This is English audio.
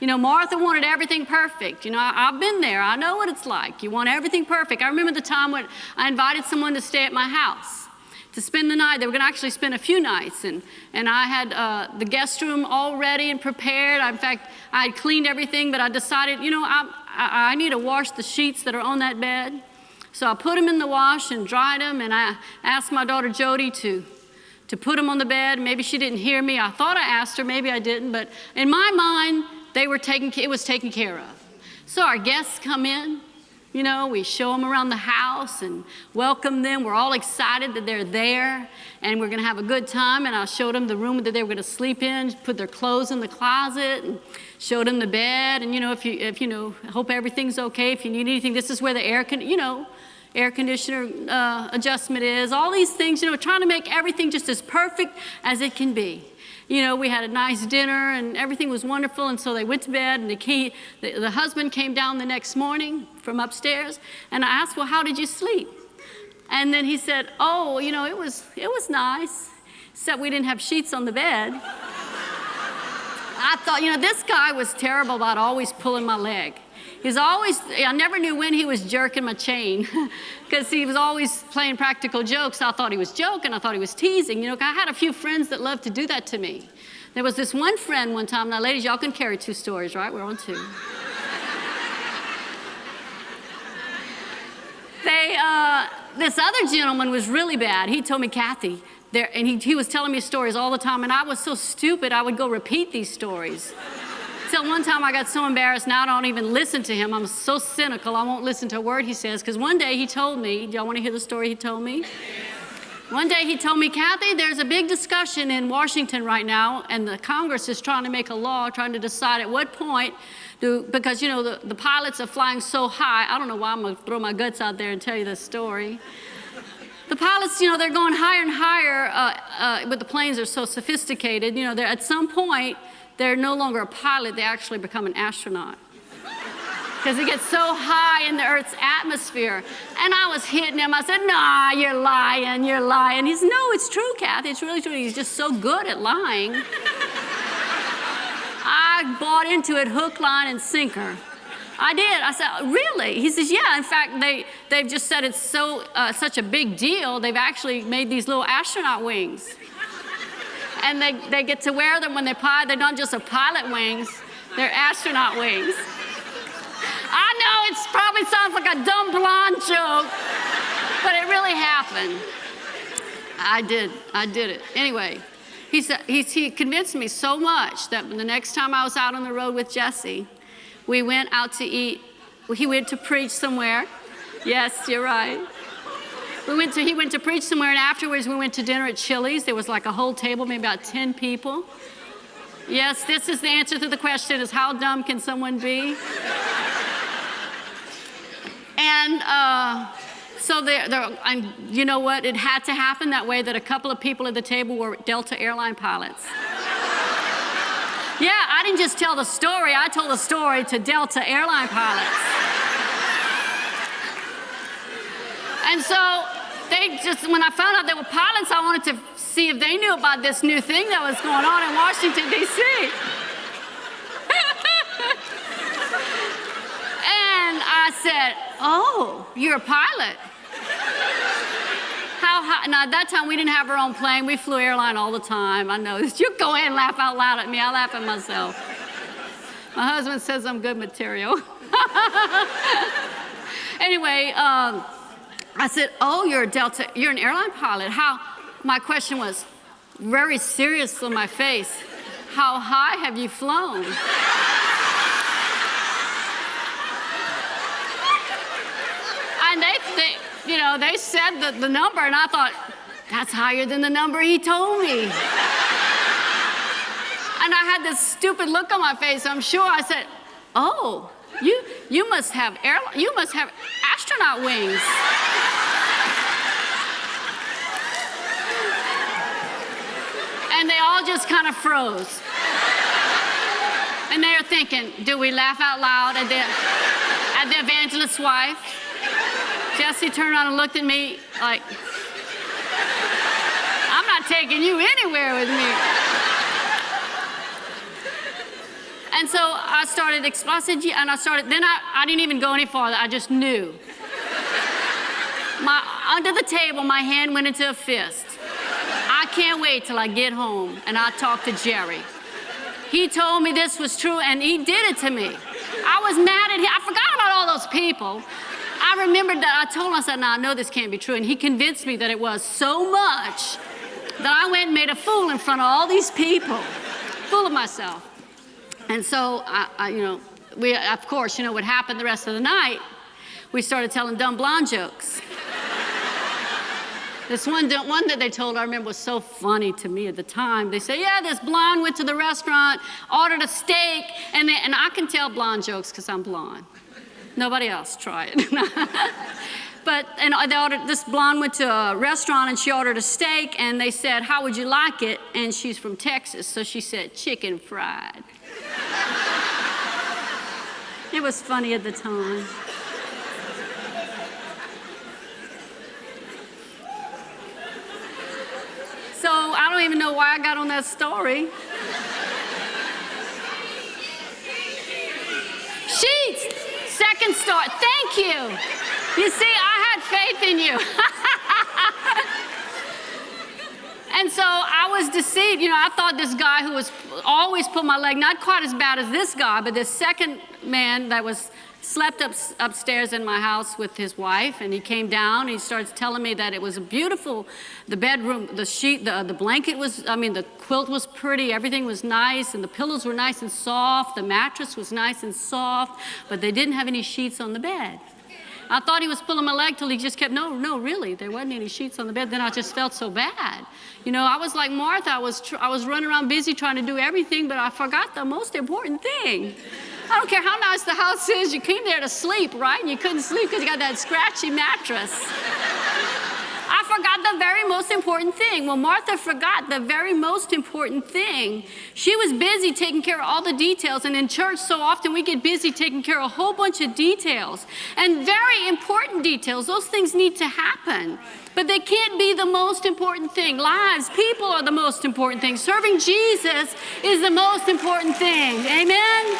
You know, Martha wanted everything perfect. You know, I've been there. I know what it's like. You want everything perfect. I remember the time when I invited someone to stay at my house to spend the night. They were going to actually spend a few nights, and I had the guest room all ready and prepared. In fact, I had cleaned everything, but I decided, you know, I need to wash the sheets that are on that bed. So I put them in the wash and dried them, and I asked my daughter Jody to put them on the bed. Maybe she didn't hear me. I thought I asked her, maybe I didn't, but in my mind, it was taken care of. So our guests come in. You know, we show them around the house and welcome them. We're all excited that they're there, and we're going to have a good time. And I showed them the room that they were going to sleep in, put their clothes in the closet, and showed them the bed. And, you know, if you know, hope everything's okay. If you need anything, this is where the air conditioner adjustment is. All these things, you know, trying to make everything just as perfect as it can be. You know, we had a nice dinner and everything was wonderful, and so they went to bed, and the husband came down the next morning from upstairs, and I asked, well, how did you sleep? And then he said, oh, you know, it was nice, except we didn't have sheets on the bed. I thought, you know, this guy was terrible about always pulling my leg. I never knew when he was jerking my chain because he was always playing practical jokes. I thought he was joking. I thought he was teasing. You know, I had a few friends that loved to do that to me. There was this one friend one time. Now, ladies, y'all can carry 2 stories, right? We're on 2. This other gentleman was really bad. He told me, Cathy, and he was telling me stories all the time, and I was so stupid I would go repeat these stories. Till one time I got so embarrassed, now I don't even listen to him. I'm so cynical, I won't listen to a word he says, because one day he told me, do y'all want to hear the story he told me? One day he told me, Cathy, there's a big discussion in Washington right now, and the Congress is trying to make a law, trying to decide at what point, because, you know, the pilots are flying so high. I don't know why I'm going to throw my guts out there and tell you this story. The pilots, you know, they're going higher and higher, but the planes are so sophisticated. You know, they're at some point, they're no longer a pilot, they actually become an astronaut. Because it gets so high in the Earth's atmosphere. And I was hitting him. I said, nah, you're lying, you're lying. He said, no, it's true, Cathy, it's really true. He's just so good at lying. I bought into it hook, line, and sinker. I did. I said, really? He says, yeah. In fact, they've just said it's such a big deal, they've actually made these little astronaut wings. And they get to wear them when they fly. They're not just pilot wings, they're astronaut wings. I know it probably sounds like a dumb blonde joke, but it really happened. I did it. Anyway, he convinced me so much that the next time I was out on the road with Jesse, we went out to eat. He went to preach somewhere. Yes, you're right. He went to preach somewhere, and afterwards we went to dinner at Chili's. There was like a whole table, maybe about 10 people. Yes, this is the answer to the question, is how dumb can someone be? And so and you know what? It had to happen that way, that a couple of people at the table were Delta airline pilots. Yeah, I didn't just tell the story. I told the story to Delta airline pilots. And so when I found out they were pilots, I wanted to see if they knew about this new thing that was going on in Washington, D.C. And I said, oh, you're a pilot. How high? Now, at that time, we didn't have our own plane. We flew airline all the time. I know this. You go ahead and laugh out loud at me. I laugh at myself. My husband says I'm good material. Anyway, I said, oh, you're an airline pilot. How? My question was very serious on my face. How high have you flown? And they said the number, and I thought, that's higher than the number he told me. And I had this stupid look on my face, I'm sure. I said, oh, you must have astronaut wings. And they all just kind of froze. And they were thinking, do we laugh out loud at the evangelist's wife? Jesse turned around and looked at me like, I'm not taking you anywhere with me. And so I started, I said, yeah, and then I didn't even go any farther. I just knew. Under the table, my hand went into a fist. I can't wait till I get home and I talk to Jerry. He told me this was true, and he did it to me. I was mad at him. I forgot about all those people. I remembered that I told him, I said, no, I know this can't be true. And he convinced me that it was so much that I went and made a fool in front of all these people, full of myself. And so, of course, what happened the rest of the night? We started telling dumb blonde jokes. This one that they told, I remember, was so funny to me at the time. They say, yeah, this blonde went to the restaurant, ordered a steak, and I can tell blonde jokes because I'm blonde. Nobody else try it. This blonde went to a restaurant and she ordered a steak, and they said, how would you like it? And she's from Texas, so she said, chicken fried. It was funny at the time. So I don't even know why I got on that story. Sheets, second story. Thank you. You see, I had faith in you. And so I was deceived. I thought this guy who was always put my leg, not quite as bad as this guy, but this second man that slept upstairs in my house with his wife, and he came down and he starts telling me that it was beautiful, the bedroom, the sheet, the blanket was, the quilt was pretty, everything was nice, and the pillows were nice and soft, the mattress was nice and soft, but they didn't have any sheets on the bed. I thought he was pulling my leg till he just kept, no, really, there wasn't any sheets on the bed. Then I just felt so bad. I was like Martha, I was running around busy trying to do everything, but I forgot the most important thing. I don't care how nice the house is, you came there to sleep, right? And you couldn't sleep because you got that scratchy mattress. I forgot the very most important thing. Well, Martha forgot the very most important thing. She was busy taking care of all the details, and in church so often we get busy taking care of a whole bunch of details, and very important details. Those things need to happen, but they can't be the most important thing. Lives, people are the most important thing. Serving Jesus is the most important thing. Amen?